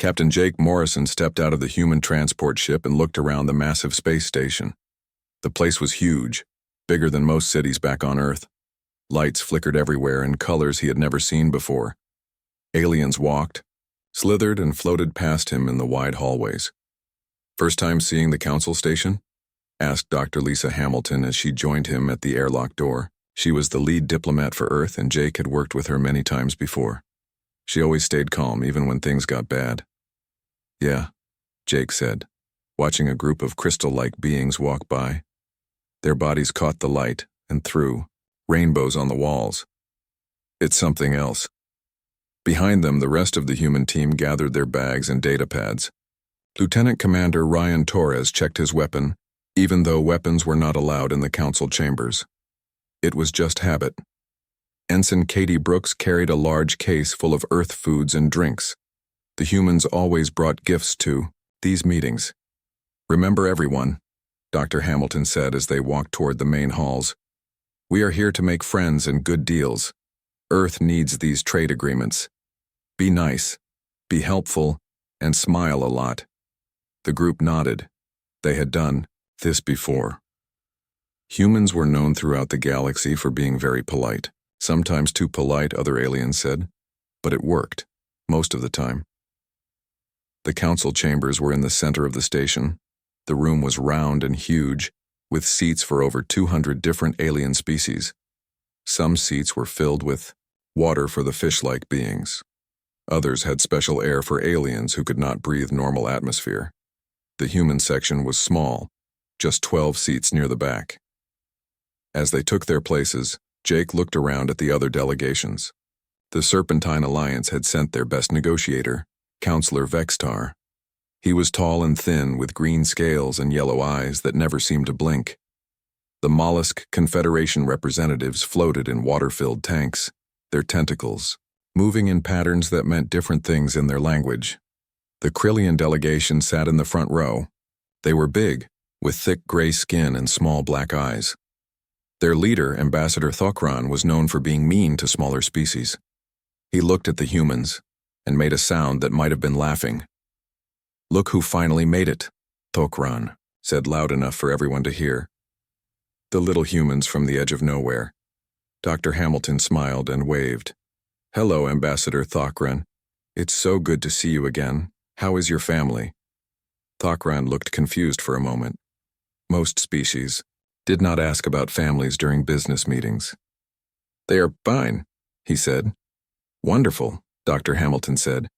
Captain Jake Morrison stepped out of the human transport ship and looked around the massive space station. The place was huge, bigger than most cities back on Earth. Lights flickered everywhere in colors he had never seen before. Aliens walked, slithered, and floated past him in the wide hallways. "First time seeing the council station?" asked Dr. Lisa Hamilton as she joined him at the airlock door. She was the lead diplomat for Earth, and Jake had worked with her many times before. She always stayed calm, even when things got bad. "Yeah," Jake said, watching a group of crystal-like beings walk by. Their bodies caught the light and threw rainbows on the walls. "It's something else." Behind them, the rest of the human team gathered their bags and data pads. Lieutenant Commander Ryan Torres checked his weapon, even though weapons were not allowed in the council chambers. It was just habit. Ensign Katie Brooks carried a large case full of Earth foods and drinks. The humans always brought gifts to these meetings. "Remember, everyone," Dr. Hamilton said as they walked toward the main halls. "We are here to make friends and good deals. Earth needs these trade agreements. Be nice, be helpful, and smile a lot." The group nodded. They had done this before. Humans were known throughout the galaxy for being very polite. Sometimes too polite, other aliens said. But it worked, most of the time. The council chambers were in the center of the station. The room was round and huge, with seats for over 200 different alien species. Some seats were filled with water for the fish-like beings. Others had special air for aliens who could not breathe normal atmosphere. The human section was small, just 12 seats near the back. As they took their places, Jake looked around at the other delegations. The Serpentine Alliance had sent their best negotiator, Counselor Vextar. He was tall and thin, with green scales and yellow eyes that never seemed to blink. The Mollusk Confederation representatives floated in water-filled tanks, their tentacles moving in patterns that meant different things in their language. The Krillian delegation sat in the front row. They were big, with thick gray skin and small black eyes. Their leader, Ambassador Thokran, was known for being mean to smaller species. He looked at the humans and made a sound that might have been laughing. "Look who finally made it," Thokran said loud enough for everyone to hear. The little humans from the edge of nowhere. Dr. Hamilton smiled and waved. "Hello, Ambassador Thokran. It's so good to see you again. How is your family?" Thokran looked confused for a moment. Most species did not ask about families during business meetings. "They are fine," he said. "Wonderful," Dr. Hamilton said.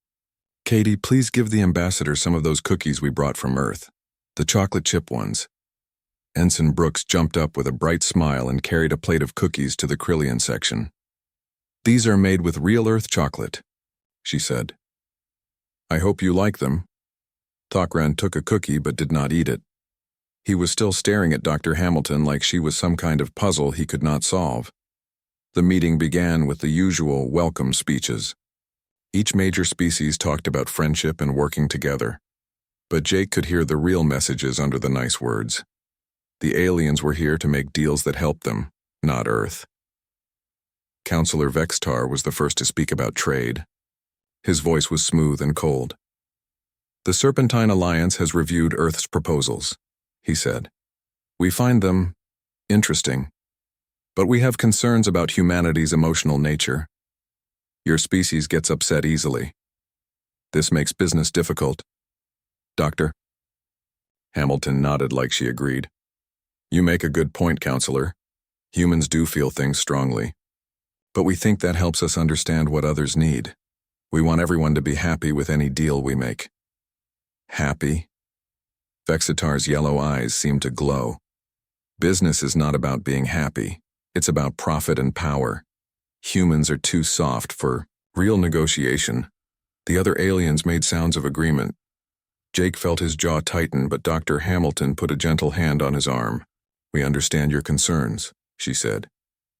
"Katie, please give the ambassador some of those cookies we brought from Earth, the chocolate chip ones." Ensign Brooks jumped up with a bright smile and carried a plate of cookies to the Krillian section. "These are made with real Earth chocolate," she said. "I hope you like them." Thokran took a cookie but did not eat it. He was still staring at Dr. Hamilton like she was some kind of puzzle he could not solve. The meeting began with the usual welcome speeches. Each major species talked about friendship and working together. But Jake could hear the real messages under the nice words. The aliens were here to make deals that helped them, not Earth. Counselor Vextar was the first to speak about trade. His voice was smooth and cold. "The Serpentine Alliance has reviewed Earth's proposals," he said. "We find them interesting, but we have concerns about humanity's emotional nature. Your species gets upset easily. This makes business difficult." "Doctor?" Hamilton nodded like she agreed. "You make a good point, Counselor. Humans do feel things strongly. But we think that helps us understand what others need. We want everyone to be happy with any deal we make." "Happy?" Vexitar's yellow eyes seemed to glow. "Business is not about being happy. It's about profit and power. Humans are too soft for real negotiation." The other aliens made sounds of agreement. Jake felt his jaw tighten, but Dr. Hamilton put a gentle hand on his arm. "We understand your concerns," she said.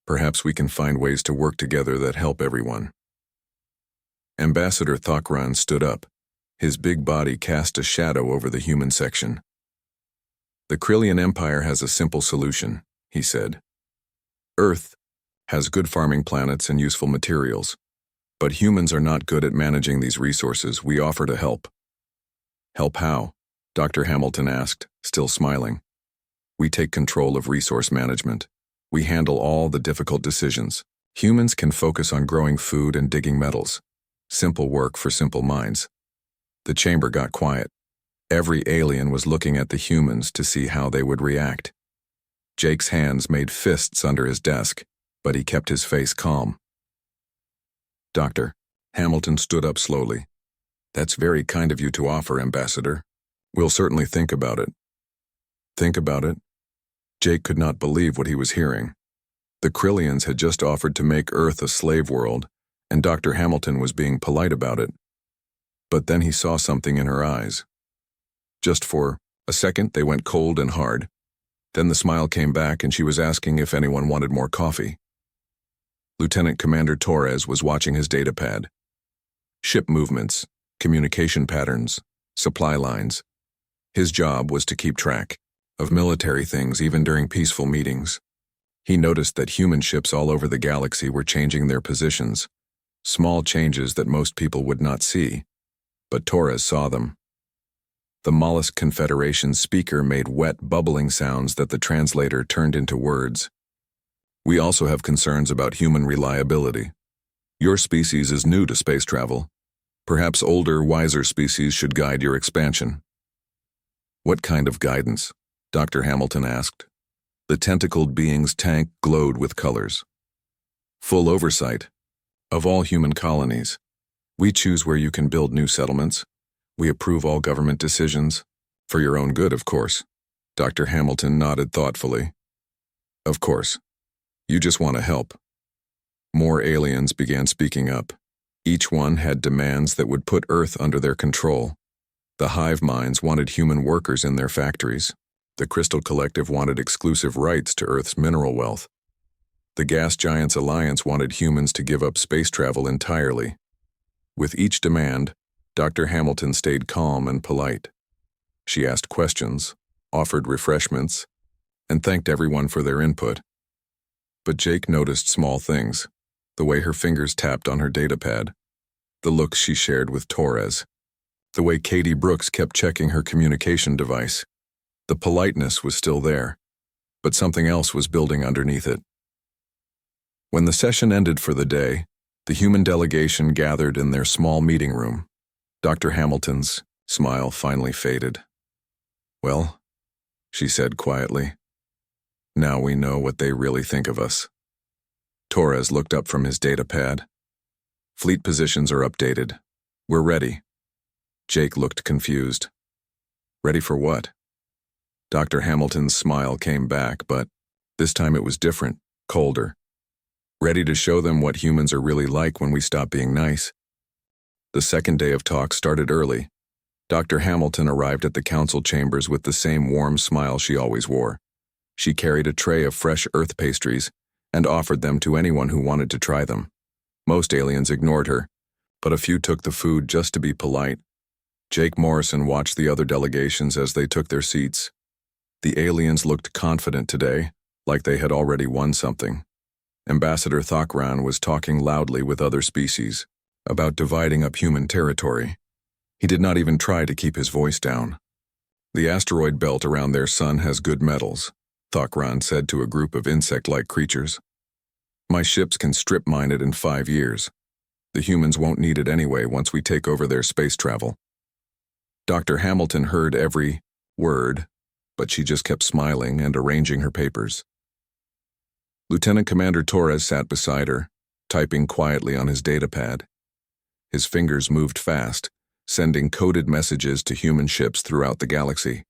"Perhaps we can find ways to work together that help everyone." Ambassador Thokran stood up. His big body cast a shadow over the human section. "The Krillian Empire has a simple solution," he said. "Earth has good farming planets and useful materials, But humans are not good at managing these resources. We offer to help. Help how? Dr. Hamilton asked, still smiling. We take control of resource management. We handle all the difficult decisions. Humans can focus on growing food and digging metals. Simple work for simple minds. The chamber got quiet. Every alien was looking at the humans to see how they would react. Jake's hands made fists under his desk, but he kept his face calm. Doctor, Hamilton stood up slowly. That's very kind of you to offer, Ambassador. We'll certainly think about it. Think about it? Jake could not believe what he was hearing. The Krillians had just offered to make Earth a slave world, and Dr. Hamilton was being polite about it. But then he saw something in her eyes. Just for a second, they went cold and hard. Then the smile came back, and she was asking if anyone wanted more coffee. Lieutenant Commander Torres was watching his datapad. Ship movements, communication patterns, supply lines. His job was to keep track of military things even during peaceful meetings. He noticed that human ships all over the galaxy were changing their positions, small changes that most people would not see, but Torres saw them. The Mollusk Confederation's speaker made wet, bubbling sounds that the translator turned into words. We also have concerns about human reliability. Your species is new to space travel. Perhaps older, wiser species should guide your expansion. What kind of guidance? Dr. Hamilton asked. The tentacled being's tank glowed with colors. Full oversight of all human colonies. We choose where you can build new settlements. We approve all government decisions. For your own good, of course. Dr. Hamilton nodded thoughtfully. Of course. You just want to help. More aliens began speaking up. Each one had demands that would put Earth under their control. The hive minds wanted human workers in their factories. The Crystal Collective wanted exclusive rights to Earth's mineral wealth. The Gas Giants Alliance wanted humans to give up space travel entirely. With each demand, Dr. Hamilton stayed calm and polite. She asked questions, offered refreshments, and thanked everyone for their input. But Jake noticed small things, the way her fingers tapped on her datapad, the looks she shared with Torres, the way Katie Brooks kept checking her communication device. The politeness was still there, but something else was building underneath it. When the session ended for the day, the human delegation gathered in their small meeting room. Dr. Hamilton's smile finally faded. Well, she said quietly, now we know what they really think of us. Torres looked up from his datapad. Fleet positions are updated. We're ready. Jake looked confused. Ready for what? Dr. Hamilton's smile came back, but this time it was different, colder. Ready to show them what humans are really like when we stop being nice. The second day of talk started early. Dr. Hamilton arrived at the council chambers with the same warm smile she always wore. She carried a tray of fresh Earth pastries and offered them to anyone who wanted to try them. Most aliens ignored her, but a few took the food just to be polite. Jake Morrison watched the other delegations as they took their seats. The aliens looked confident today, like they had already won something. Ambassador Thokran was talking loudly with other species about dividing up human territory. He did not even try to keep his voice down. The asteroid belt around their sun has good metals, Thokran said to a group of insect-like creatures. My ships can strip mine it in 5 years. The humans won't need it anyway once we take over their space travel. Dr. Hamilton heard every word, but she just kept smiling and arranging her papers. Lieutenant Commander Torres sat beside her, typing quietly on his datapad. His fingers moved fast, sending coded messages to human ships throughout the galaxy.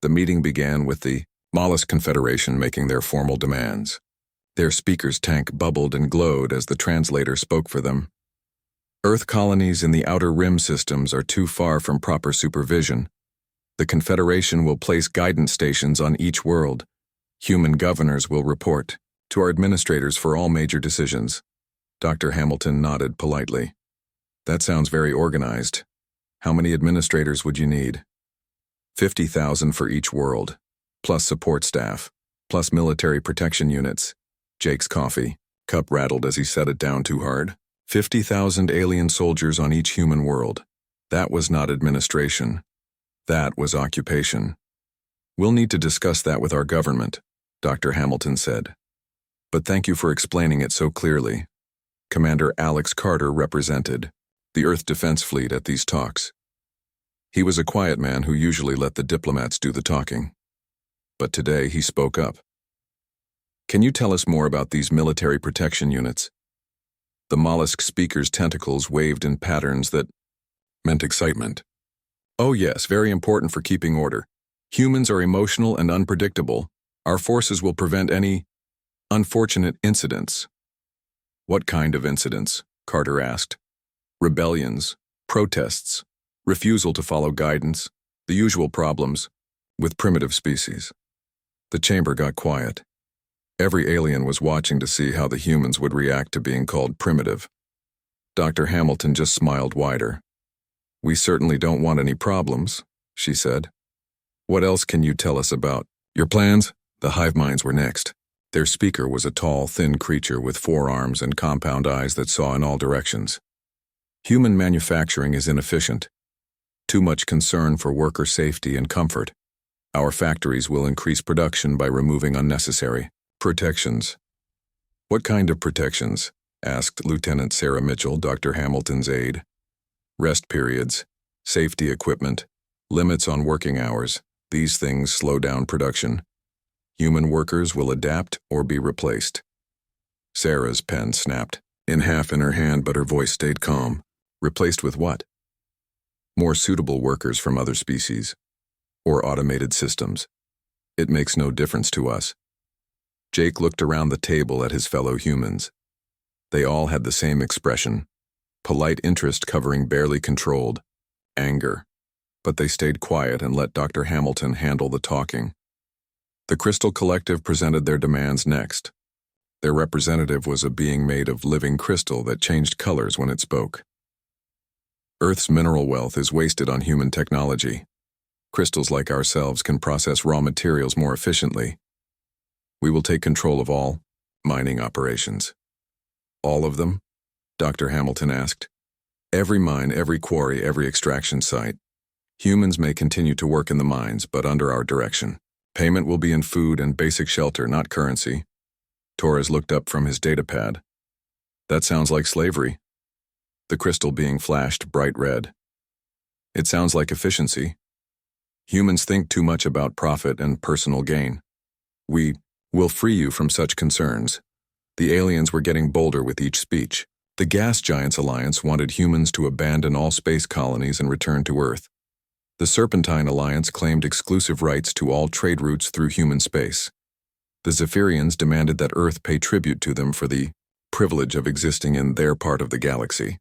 The meeting began with the Mollusk Confederation making their formal demands. Their speaker's tank bubbled and glowed as the translator spoke for them. Earth colonies in the Outer Rim systems are too far from proper supervision. The Confederation will place guidance stations on each world. Human governors will report to our administrators for all major decisions. Dr. Hamilton nodded politely. That sounds very organized. How many administrators would you need? 50,000 for each world, plus support staff, plus military protection units. Jake's coffee cup rattled as he set it down too hard. 50,000 alien soldiers on each human world. That was not administration. That was occupation. We'll need to discuss that with our government, Dr. Hamilton said. But thank you for explaining it so clearly. Commander Alex Carter represented the Earth Defense Fleet at these talks. He was a quiet man who usually let the diplomats do the talking. But today he spoke up. Can you tell us more about these military protection units? The mollusk speaker's tentacles waved in patterns that meant excitement. Oh yes, very important for keeping order. Humans are emotional and unpredictable. Our forces will prevent any unfortunate incidents. What kind of incidents? Carter asked. Rebellions, protests, refusal to follow guidance, the usual problems with primitive species. The chamber got quiet. Every alien was watching to see how the humans would react to being called primitive. Dr. Hamilton just smiled wider. We certainly don't want any problems, she said. What else can you tell us about your plans? The hive minds were next. Their speaker was a tall, thin creature with 4 arms and compound eyes that saw in all directions. Human manufacturing is inefficient. Too much concern for worker safety and comfort. Our factories will increase production by removing unnecessary protections. What kind of protections? Asked Lieutenant Sarah Mitchell, Dr. Hamilton's aide. Rest periods, safety equipment, limits on working hours. These things slow down production. Human workers will adapt or be replaced. Sarah's pen snapped in half in her hand, but her voice stayed calm. Replaced with what? More suitable workers from other species, or automated systems. It makes no difference to us. Jake looked around the table at his fellow humans. They all had the same expression, polite interest covering barely controlled anger, but they stayed quiet and let Dr. Hamilton handle the talking. The Crystal Collective presented their demands next. Their representative was a being made of living crystal that changed colors when it spoke. Earth's mineral wealth is wasted on human technology. Crystals like ourselves can process raw materials more efficiently. We will take control of all mining operations. All of them? Dr. Hamilton asked. Every mine, every quarry, every extraction site. Humans may continue to work in the mines, but under our direction. Payment will be in food and basic shelter, not currency. Torres looked up from his datapad. That sounds like slavery. The crystal being flashed bright red. It sounds like efficiency. Humans think too much about profit and personal gain. We will free you from such concerns. The aliens were getting bolder with each speech. The Gas Giants Alliance wanted humans to abandon all space colonies and return to Earth. The Serpentine Alliance claimed exclusive rights to all trade routes through human space. The Zephyrians demanded that Earth pay tribute to them for the privilege of existing in their part of the galaxy.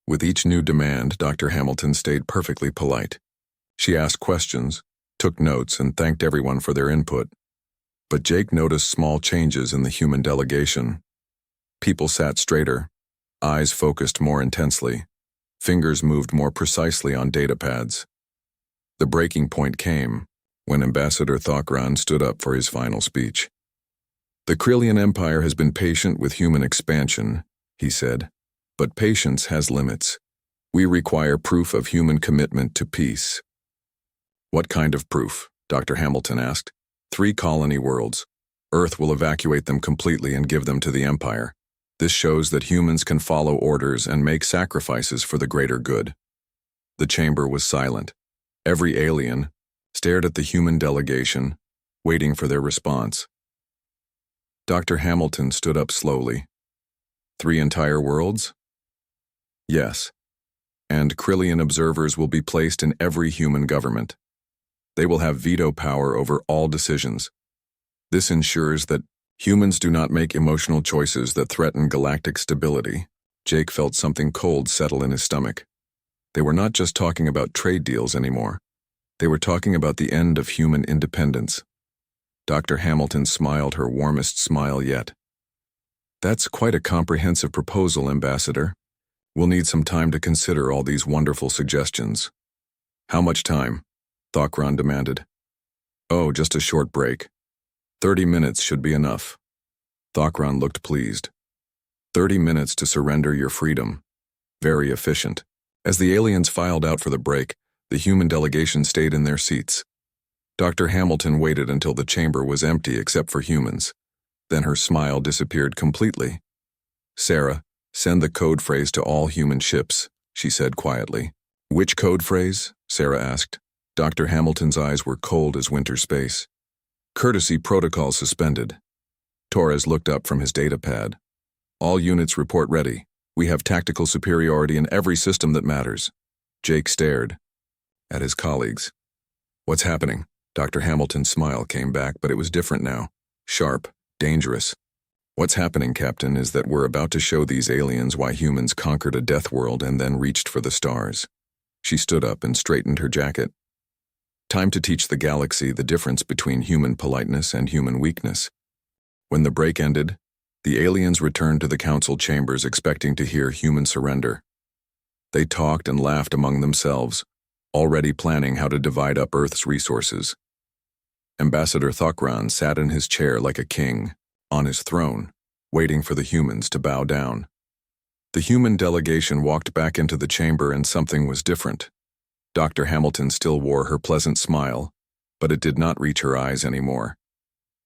With each new demand, Dr. Hamilton stayed perfectly polite. She asked questions, took notes, and thanked everyone for their input. But Jake noticed small changes in the human delegation. People sat straighter, eyes focused more intensely, fingers moved more precisely on datapads. The breaking point came when Ambassador Thokran stood up for his final speech. The Krillian Empire has been patient with human expansion, he said, but patience has limits. We require proof of human commitment to peace. What kind of proof? Dr. Hamilton asked. 3 colony worlds. Earth will evacuate them completely and give them to the Empire. This shows that humans can follow orders and make sacrifices for the greater good. The chamber was silent. Every alien stared at the human delegation, waiting for their response. Dr. Hamilton stood up slowly. 3 entire worlds? Yes. And Krillian observers will be placed in every human government. They will have veto power over all decisions. This ensures that humans do not make emotional choices that threaten galactic stability. Jake felt something cold settle in his stomach. They were not just talking about trade deals anymore. They were talking about the end of human independence. Dr. Hamilton smiled her warmest smile yet. That's quite a comprehensive proposal, Ambassador. We'll need some time to consider all these wonderful suggestions. How much time? Thokran demanded. Oh, just a short break. 30 minutes should be enough. Thokran looked pleased. 30 minutes to surrender your freedom. Very efficient. As the aliens filed out for the break, the human delegation stayed in their seats. Dr. Hamilton waited until the chamber was empty except for humans. Then her smile disappeared completely. "Sarah, send the code phrase to all human ships," she said quietly. "Which code phrase?" Sarah asked. Dr. Hamilton's eyes were cold as winter space. "Courtesy protocol suspended." Torres looked up from his datapad. "All units report ready. We have tactical superiority in every system that matters." Jake stared at his colleagues. "What's happening?" Dr. Hamilton's smile came back, but it was different now. Sharp, dangerous. "What's happening, Captain, is that we're about to show these aliens why humans conquered a death world and then reached for the stars." She stood up and straightened her jacket. "Time to teach the galaxy the difference between human politeness and human weakness." When the break ended, the aliens returned to the council chambers expecting to hear human surrender. They talked and laughed among themselves, already planning how to divide up Earth's resources. Ambassador Thokran sat in his chair like a king, on his throne, waiting for the humans to bow down. The human delegation walked back into the chamber and something was different. Dr. Hamilton still wore her pleasant smile, but it did not reach her eyes anymore.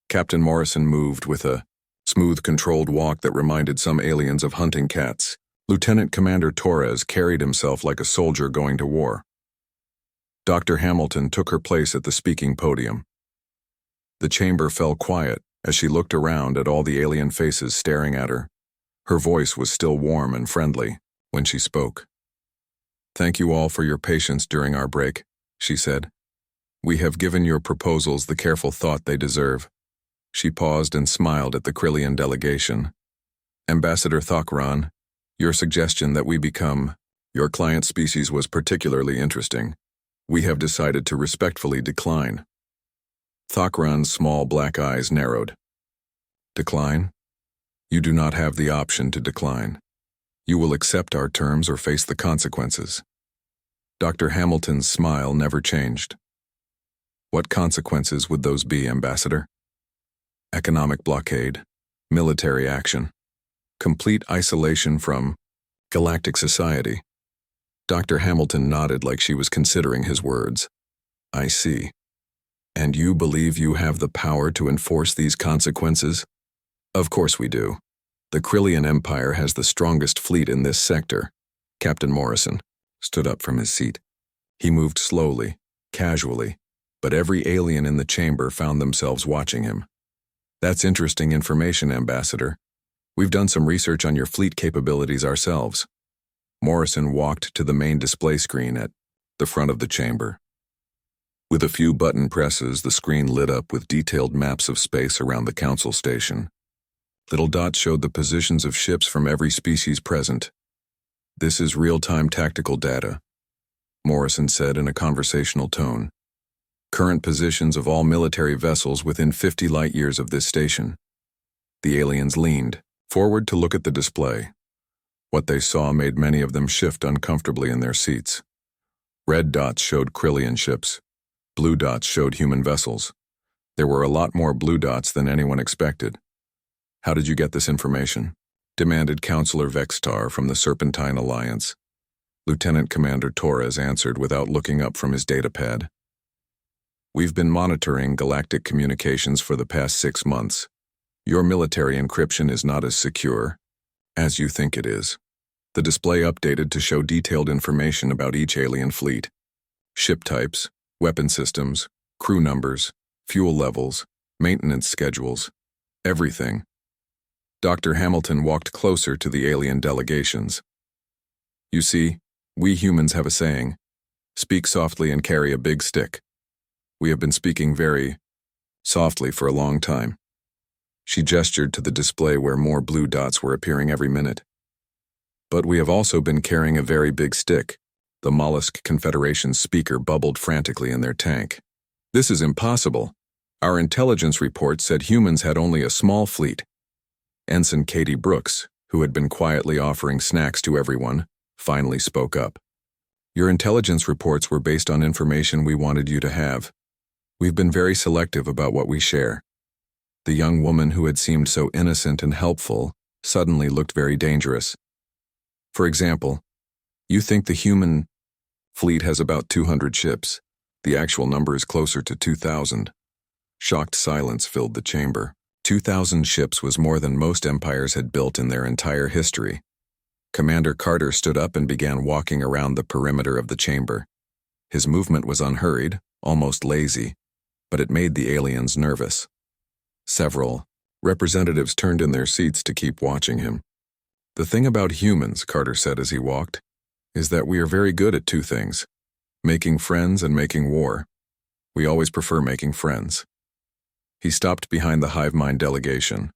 Captain Morrison moved with a smooth, controlled walk that reminded some aliens of hunting cats. Lieutenant Commander Torres carried himself like a soldier going to war. Dr. Hamilton took her place at the speaking podium. The chamber fell quiet as she looked around at all the alien faces staring at her. Her voice was still warm and friendly when she spoke. "Thank you all for your patience during our break," she said. "We have given your proposals the careful thought they deserve." She paused and smiled at the Krillian delegation. "Ambassador Thokran, your suggestion that we become your client species was particularly interesting. We have decided to respectfully decline." Thokran's small black eyes narrowed. "Decline? You do not have the option to decline. You will accept our terms or face the consequences." Dr. Hamilton's smile never changed. "What consequences would those be, Ambassador?" "Economic blockade, military action, complete isolation from galactic society." Dr. Hamilton nodded like she was considering his words. "I see. And you believe you have the power to enforce these consequences?" "Of course we do. The Krillian Empire has the strongest fleet in this sector." Captain Morrison stood up from his seat. He moved slowly, casually, but every alien in the chamber found themselves watching him. "That's interesting information, Ambassador. We've done some research on your fleet capabilities ourselves." Morrison walked to the main display screen at the front of the chamber. With a few button presses, the screen lit up with detailed maps of space around the council station. Little dots showed the positions of ships from every species present. "This is real-time tactical data," Morrison said in a conversational tone. "Current positions of all military vessels within 50 light-years of this station." The aliens leaned forward to look at the display. What they saw made many of them shift uncomfortably in their seats. Red dots showed Krillian ships. Blue dots showed human vessels. There were a lot more blue dots than anyone expected. "How did you get this information?" demanded Counselor Vextar from the Serpentine Alliance. Lieutenant Commander Torres answered without looking up from his datapad. "We've been monitoring galactic communications for the past 6 months. Your military encryption is not as secure as you think it is." The display updated to show detailed information about each alien fleet. Ship types, weapon systems, crew numbers, fuel levels, maintenance schedules, everything. Dr. Hamilton walked closer to the alien delegations. "You see, we humans have a saying, speak softly and carry a big stick. We have been speaking very softly for a long time." She gestured to the display where more blue dots were appearing every minute. "But we have also been carrying a very big stick." The Mollusk Confederation's speaker bubbled frantically in their tank. "This is impossible. Our intelligence report said humans had only a small fleet." Ensign Katie Brooks, who had been quietly offering snacks to everyone, finally spoke up. "Your intelligence reports were based on information we wanted you to have. We've been very selective about what we share." The young woman who had seemed so innocent and helpful suddenly looked very dangerous. For example, you think the human fleet has about 200 ships. The actual number is closer to 2,000. Shocked silence filled the chamber. 2,000 ships was more than most empires had built in their entire history. Commander Carter stood up and began walking around the perimeter of the chamber. His movement was unhurried, almost lazy, but it made the aliens nervous. Several representatives turned in their seats to keep watching him. The thing about humans, Carter said as he walked, is that we are very good at two things: making friends and making war. We always prefer making friends. He stopped behind the hive mind delegation.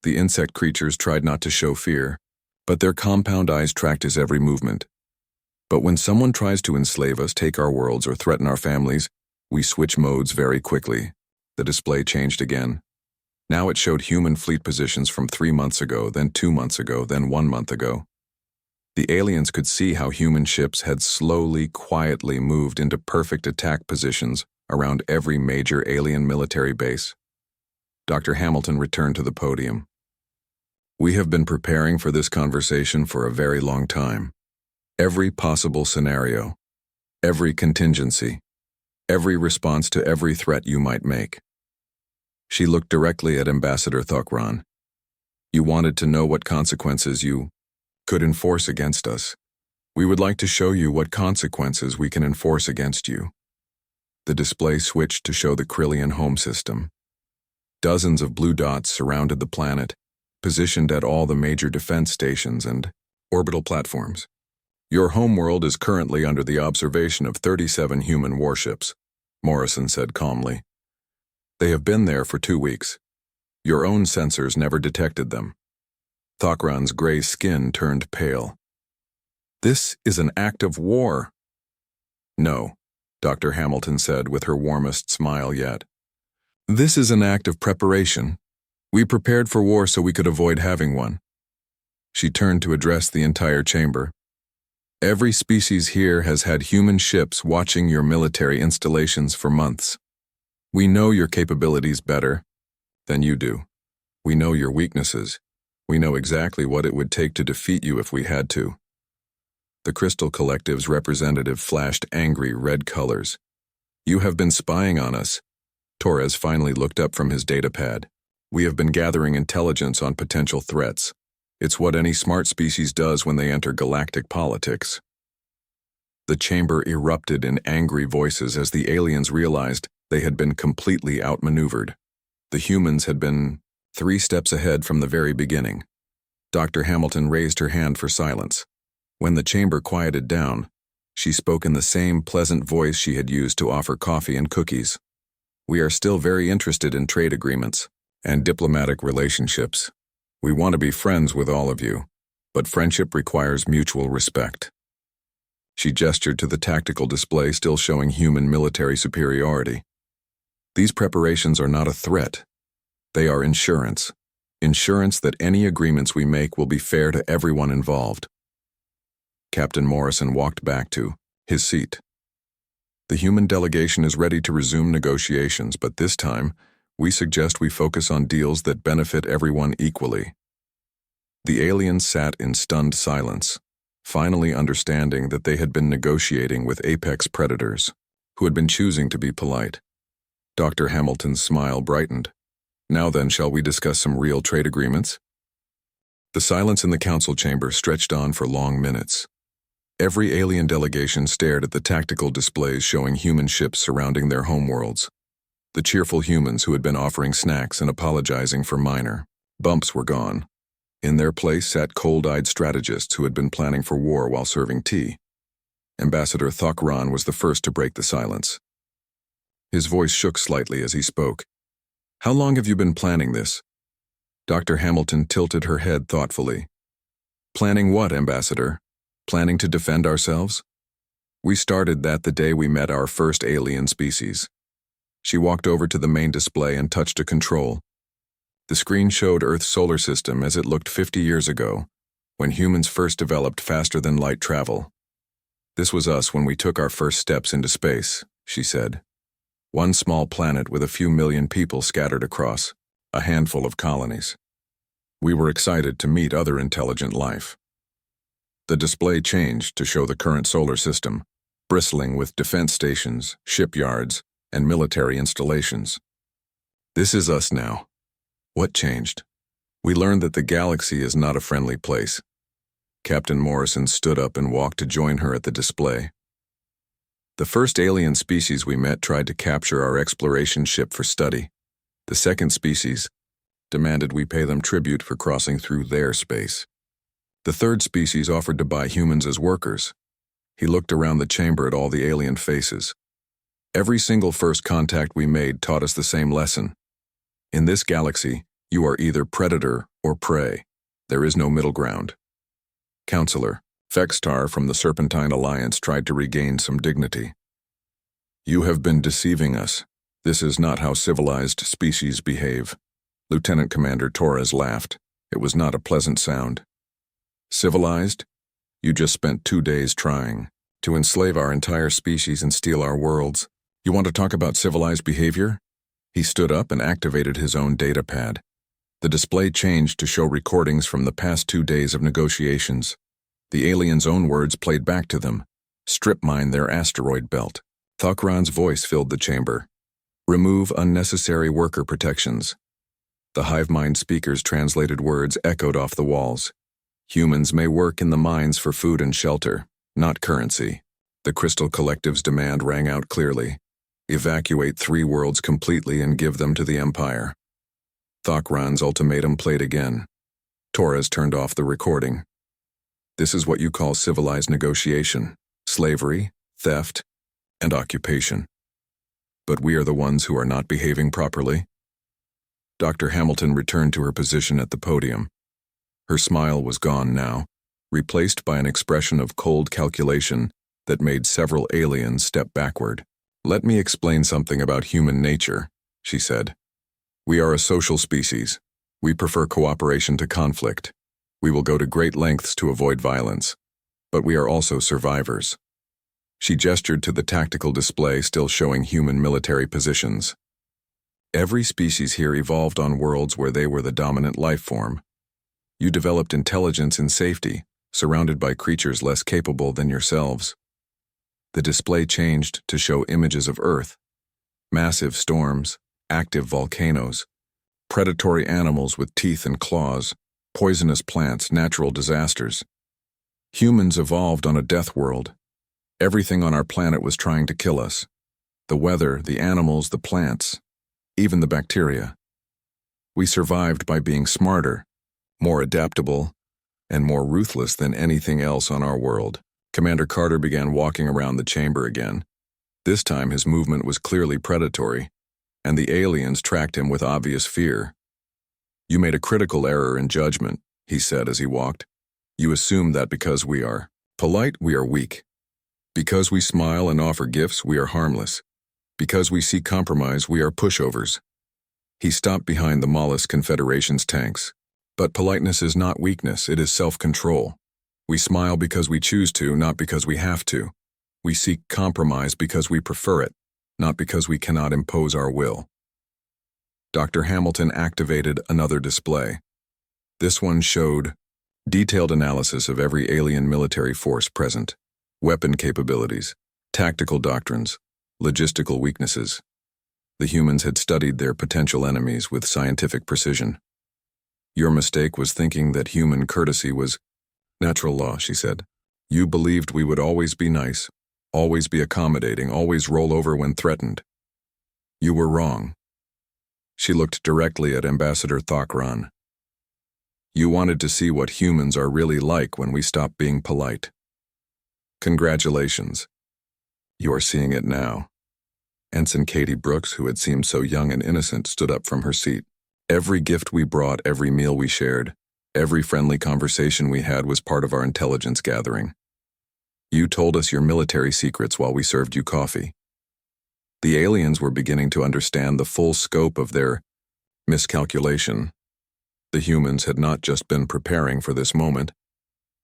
The insect creatures tried not to show fear, but their compound eyes tracked his every movement. But when someone tries to enslave us, take our worlds, or threaten our families, we switch modes very quickly. The display changed again. Now it showed human fleet positions from 3 months ago, then 2 months ago, then 1 month ago. The aliens could see how human ships had slowly, quietly moved into perfect attack positions around every major alien military base. Dr. Hamilton returned to the podium. We have been preparing for this conversation for a very long time. Every possible scenario, every contingency, every response to every threat you might make. She looked directly at Ambassador Thokran. You wanted to know what consequences you could enforce against us. We would like to show you what consequences we can enforce against you. The display switched to show the Krillian home system. Dozens of blue dots surrounded the planet, positioned at all the major defense stations and orbital platforms. Your homeworld is currently under the observation of 37 human warships, Morrison said calmly. They have been there for 2 weeks. Your own sensors never detected them. Thokran's gray skin turned pale. This is an act of war. No, Dr. Hamilton said with her warmest smile yet. This is an act of preparation. We prepared for war so we could avoid having one. She turned to address the entire chamber. Every species here has had human ships watching your military installations for months. We know your capabilities better than you do. We know your weaknesses. We know exactly what it would take to defeat you if we had to. The Crystal Collective's representative flashed angry red colors. You have been spying on us. Torres finally looked up from his datapad. We have been gathering intelligence on potential threats. It's what any smart species does when they enter galactic politics. The chamber erupted in angry voices as the aliens realized they had been completely outmaneuvered. The humans had been 3 steps ahead from the very beginning. Dr. Hamilton raised her hand for silence. When the chamber quieted down, she spoke in the same pleasant voice she had used to offer coffee and cookies. We are still very interested in trade agreements and diplomatic relationships. We want to be friends with all of you, but friendship requires mutual respect. She gestured to the tactical display still showing human military superiority. These preparations are not a threat. They are insurance. Insurance that any agreements we make will be fair to everyone involved. Captain Morrison walked back to his seat. The human delegation is ready to resume negotiations, but this time, we suggest we focus on deals that benefit everyone equally. The aliens sat in stunned silence, finally understanding that they had been negotiating with apex predators, who had been choosing to be polite. Dr. Hamilton's smile brightened. Now then, shall we discuss some real trade agreements? The silence in the council chamber stretched on for long minutes. Every alien delegation stared at the tactical displays showing human ships surrounding their homeworlds. The cheerful humans who had been offering snacks and apologizing for minor bumps were gone. In their place sat cold-eyed strategists who had been planning for war while serving tea. Ambassador Thokran was the first to break the silence. His voice shook slightly as he spoke. How long have you been planning this? Dr. Hamilton tilted her head thoughtfully. Planning what, Ambassador? Planning to defend ourselves? We started that the day we met our first alien species. She walked over to the main display and touched a control. The screen showed Earth's solar system as it looked 50 years ago, when humans first developed faster-than-light travel. This was us when we took our first steps into space, she said. One small planet with a few million people scattered across, a handful of colonies. We were excited to meet other intelligent life. The display changed to show the current solar system, bristling with defense stations, shipyards, and military installations. This is us now. What changed? We learned that the galaxy is not a friendly place. Captain Morrison stood up and walked to join her at the display. The first alien species we met tried to capture our exploration ship for study. The second species demanded we pay them tribute for crossing through their space. The third species offered to buy humans as workers. He looked around the chamber at all the alien faces. Every single first contact we made taught us the same lesson. In this galaxy, you are either predator or prey. There is no middle ground. Counselor Fextar from the Serpentine Alliance tried to regain some dignity. You have been deceiving us. This is not how civilized species behave. Lieutenant Commander Torres laughed. It was not a pleasant sound. Civilized? You just spent 2 days trying to enslave our entire species and steal our worlds. You want to talk about civilized behavior? He stood up and activated his own data pad. The display changed to show recordings from the past 2 days of negotiations. The aliens' own words played back to them. Strip mine their asteroid belt. Thokran's voice filled the chamber. Remove unnecessary worker protections. The hive mind speakers' translated words echoed off the walls. Humans may work in the mines for food and shelter, not currency. The Crystal Collective's demand rang out clearly. Evacuate 3 worlds completely and give them to the Empire. Thokran's ultimatum played again. Torres turned off the recording. This is what you call civilized negotiation: slavery, theft, and occupation. But we are the ones who are not behaving properly. Dr. Hamilton returned to her position at the podium. Her smile was gone now, replaced by an expression of cold calculation that made several aliens step backward. Let me explain something about human nature, she said. We are a social species. We prefer cooperation to conflict. We will go to great lengths to avoid violence. But we are also survivors. She gestured to the tactical display still showing human military positions. Every species here evolved on worlds where they were the dominant life form. You developed intelligence in safety, surrounded by creatures less capable than yourselves. The display changed to show images of Earth. Massive storms, active volcanoes, predatory animals with teeth and claws, poisonous plants, natural disasters. Humans evolved on a death world. Everything on our planet was trying to kill us. The weather, the animals, the plants, even the bacteria. We survived by being smarter, more adaptable, and more ruthless than anything else on our world. Commander Carter began walking around the chamber again. This time his movement was clearly predatory, and the aliens tracked him with obvious fear. You made a critical error in judgment, he said as he walked. You assumed that because we are polite, we are weak. Because we smile and offer gifts, we are harmless. Because we seek compromise, we are pushovers. He stopped behind the Mollusk Confederation's tanks. But politeness is not weakness, it is self-control. We smile because we choose to, not because we have to. We seek compromise because we prefer it, not because we cannot impose our will. Dr. Hamilton activated another display. This one showed detailed analysis of every alien military force present, weapon capabilities, tactical doctrines, logistical weaknesses. The humans had studied their potential enemies with scientific precision. Your mistake was thinking that human courtesy was natural law, she said. You believed we would always be nice, always be accommodating, always roll over when threatened. You were wrong. She looked directly at Ambassador Thokran. You wanted to see what humans are really like when we stop being polite. Congratulations. You are seeing it now. Ensign Katie Brooks, who had seemed so young and innocent, stood up from her seat. Every gift we brought, every meal we shared, every friendly conversation we had was part of our intelligence gathering. You told us your military secrets while we served you coffee. The aliens were beginning to understand the full scope of their miscalculation. The humans had not just been preparing for this moment.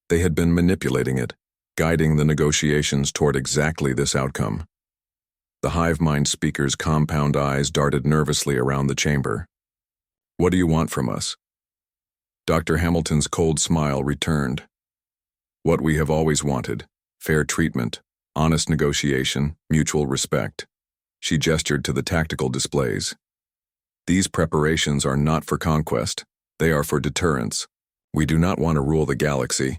They had been manipulating it, guiding the negotiations toward exactly this outcome. The hive mind speaker's compound eyes darted nervously around the chamber. What do you want from us? Dr. Hamilton's cold smile returned. What we have always wanted: fair treatment, honest negotiation, mutual respect. She gestured to the tactical displays. These preparations are not for conquest. They are for deterrence. We do not want to rule the galaxy.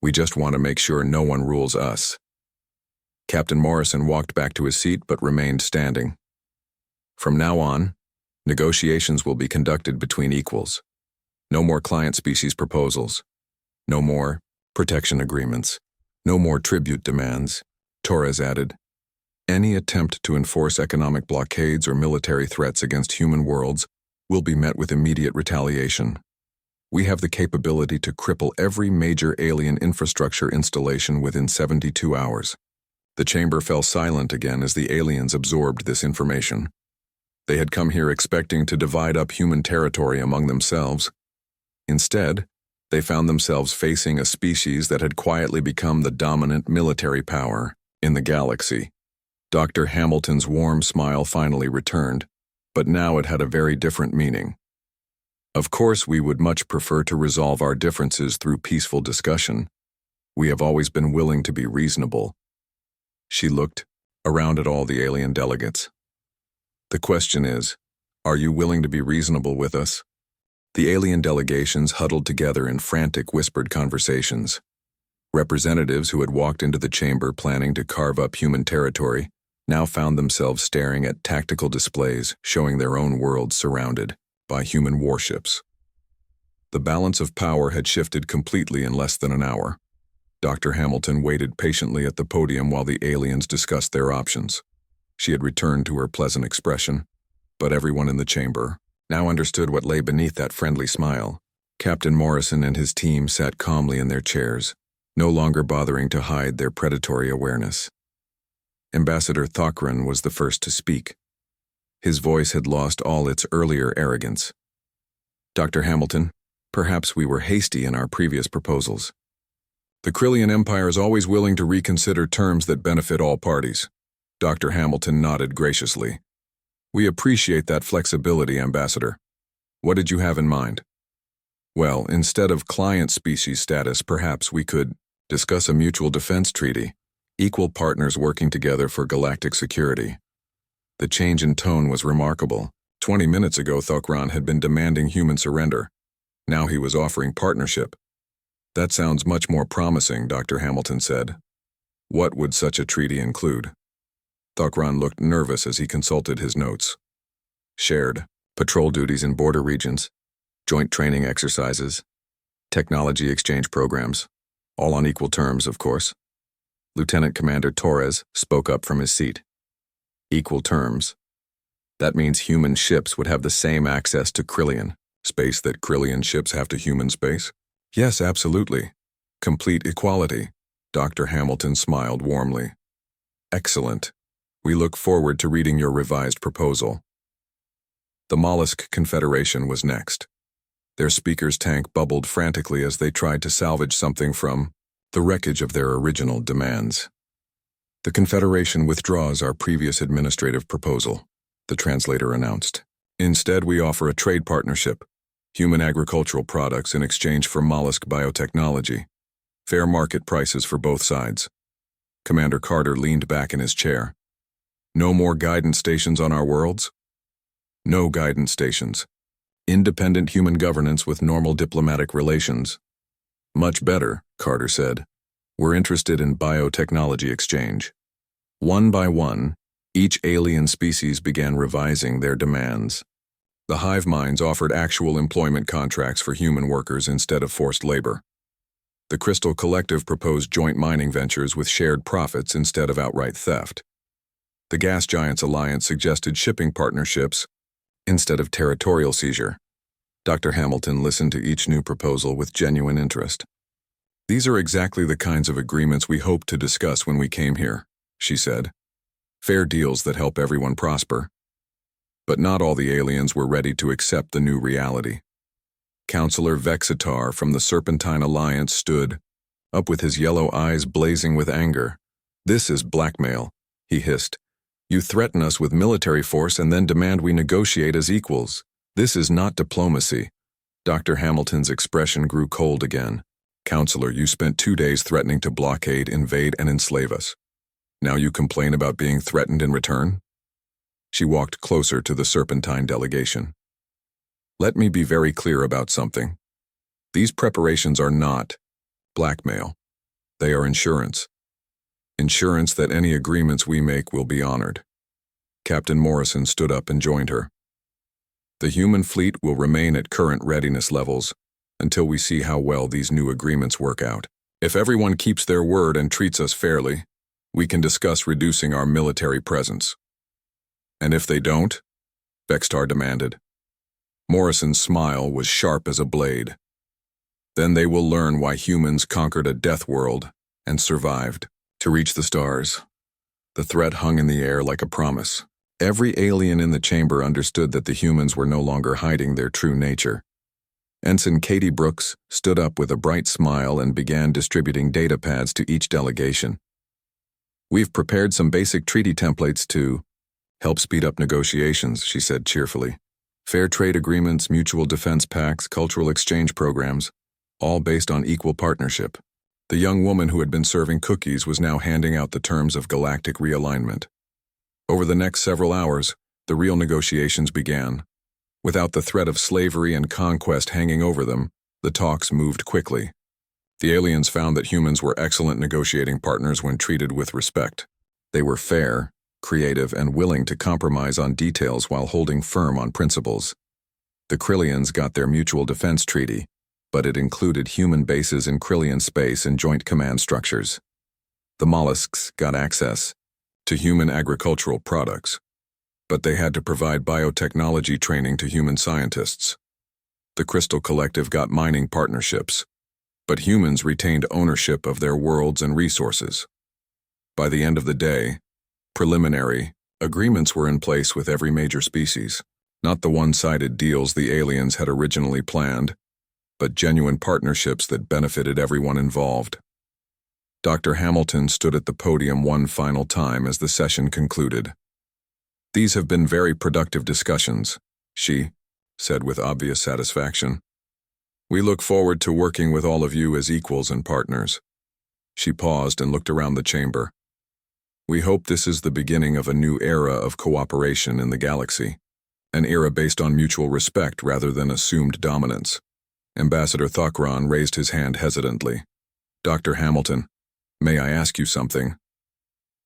We just want to make sure no one rules us. Captain Morrison walked back to his seat but remained standing. From now on, negotiations will be conducted between equals. No more client species proposals. No more protection agreements. No more tribute demands, Torres added. Any attempt to enforce economic blockades or military threats against human worlds will be met with immediate retaliation. We have the capability to cripple every major alien infrastructure installation within 72 hours. The chamber fell silent again as the aliens absorbed this information. They had come here expecting to divide up human territory among themselves. Instead, they found themselves facing a species that had quietly become the dominant military power in the galaxy. Dr. Hamilton's warm smile finally returned, but now it had a very different meaning. Of course, we would much prefer to resolve our differences through peaceful discussion. We have always been willing to be reasonable. She looked around at all the alien delegates. The question is, are you willing to be reasonable with us? The alien delegations huddled together in frantic, whispered conversations. Representatives who had walked into the chamber planning to carve up human territory now found themselves staring at tactical displays showing their own worlds surrounded by human warships. The balance of power had shifted completely in less than an hour. Dr. Hamilton waited patiently at the podium while the aliens discussed their options. She had returned to her pleasant expression, but everyone in the chamber now understood what lay beneath that friendly smile. Captain Morrison and his team sat calmly in their chairs, no longer bothering to hide their predatory awareness. Ambassador Thokran was the first to speak. His voice had lost all its earlier arrogance. Dr. Hamilton, perhaps we were hasty in our previous proposals. The Krillian Empire is always willing to reconsider terms that benefit all parties. Dr. Hamilton nodded graciously. We appreciate that flexibility, Ambassador. What did you have in mind? Well, instead of client species status, perhaps we could discuss a mutual defense treaty, equal partners working together for galactic security. The change in tone was remarkable. 20 minutes ago, Thokran had been demanding human surrender. Now he was offering partnership. That sounds much more promising, Dr. Hamilton said. What would such a treaty include? Thokran looked nervous as he consulted his notes. Shared patrol duties in border regions, joint training exercises, technology exchange programs, all on equal terms, of course. Lieutenant Commander Torres spoke up from his seat. Equal terms. That means human ships would have the same access to Krillian space that Krillian ships have to human space? Yes, absolutely. Complete equality. Dr. Hamilton smiled warmly. Excellent. We look forward to reading your revised proposal. The Mollusk Confederation was next. Their speaker's tank bubbled frantically as they tried to salvage something from the wreckage of their original demands. The Confederation withdraws our previous administrative proposal, the translator announced. Instead, we offer a trade partnership, human agricultural products in exchange for mollusk biotechnology, fair market prices for both sides. Commander Carter leaned back in his chair. No more guidance stations on our worlds? No guidance stations. Independent human governance with normal diplomatic relations. Much better, Carter said. We're interested in biotechnology exchange. One by one, each alien species began revising their demands. The hive minds offered actual employment contracts for human workers instead of forced labor. The Crystal Collective proposed joint mining ventures with shared profits instead of outright theft. The Gas Giants Alliance suggested shipping partnerships instead of territorial seizure. Dr. Hamilton listened to each new proposal with genuine interest. These are exactly the kinds of agreements we hoped to discuss when we came here, she said. Fair deals that help everyone prosper. But not all the aliens were ready to accept the new reality. Counselor Vexitar from the Serpentine Alliance stood up with his yellow eyes blazing with anger. This is blackmail, he hissed. You threaten us with military force and then demand we negotiate as equals. This is not diplomacy. Dr. Hamilton's expression grew cold again. Counselor, you spent 2 days threatening to blockade, invade, and enslave us. Now you complain about being threatened in return? She walked closer to the Serpentine delegation. Let me be very clear about something. These preparations are not blackmail. They are insurance. Insurance that any agreements we make will be honored. Captain Morrison stood up and joined her. The human fleet will remain at current readiness levels until we see how well these new agreements work out. If everyone keeps their word and treats us fairly, we can discuss reducing our military presence. And if they don't? Vextar demanded. Morrison's smile was sharp as a blade. Then they will learn why humans conquered a death world and survived. To reach the stars, the threat hung in the air like a promise. Every alien in the chamber understood that the humans were no longer hiding their true nature. Ensign Katie Brooks stood up with a bright smile and began distributing data pads to each delegation. We've prepared some basic treaty templates to help speed up negotiations, she said cheerfully. Fair trade agreements, mutual defense pacts, cultural exchange programs, all based on equal partnership. The young woman who had been serving cookies was now handing out the terms of galactic realignment. Over the next several hours, the real negotiations began. Without the threat of slavery and conquest hanging over them, the talks moved quickly. The aliens found that humans were excellent negotiating partners when treated with respect. They were fair, creative, and willing to compromise on details while holding firm on principles. The Krillians got their mutual defense treaty, but it included human bases in Krillian space and joint command structures. The mollusks got access to human agricultural products, but they had to provide biotechnology training to human scientists. The Crystal Collective got mining partnerships, but humans retained ownership of their worlds and resources. By the end of the day, preliminary agreements were in place with every major species, not the one-sided deals the aliens had originally planned, but genuine partnerships that benefited everyone involved. Dr. Hamilton stood at the podium one final time as the session concluded. These have been very productive discussions, she said with obvious satisfaction. We look forward to working with all of you as equals and partners. She paused and looked around the chamber. We hope this is the beginning of a new era of cooperation in the galaxy, an era based on mutual respect rather than assumed dominance. Ambassador Thokron raised his hand hesitantly. Dr. Hamilton, may I ask you something?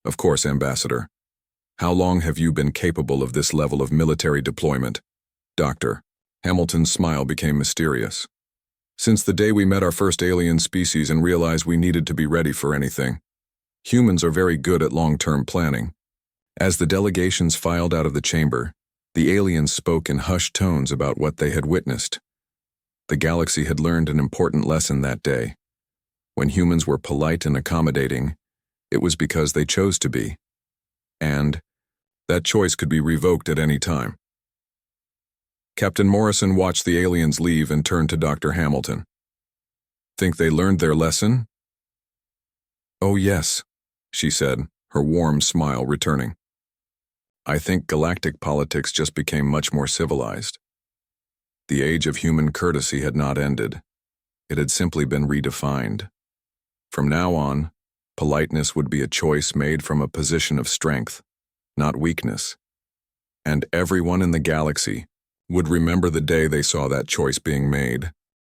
Of course, Ambassador. How long have you been capable of this level of military deployment? Doctor. Hamilton's smile became mysterious. Since the day we met our first alien species and realized we needed to be ready for anything. Humans are very good at long-term planning. As the delegations filed out of the chamber, the aliens spoke in hushed tones about what they had witnessed. The galaxy had learned an important lesson that day. When humans were polite and accommodating, it was because they chose to be. And that choice could be revoked at any time. Captain Morrison watched the aliens leave and turned to Dr. Hamilton. Think they learned their lesson? Oh yes, she said, her warm smile returning. I think galactic politics just became much more civilized. The age of human courtesy had not ended. It had simply been redefined. From now on, politeness would be a choice made from a position of strength, not weakness. And everyone in the galaxy would remember the day they saw that choice being made.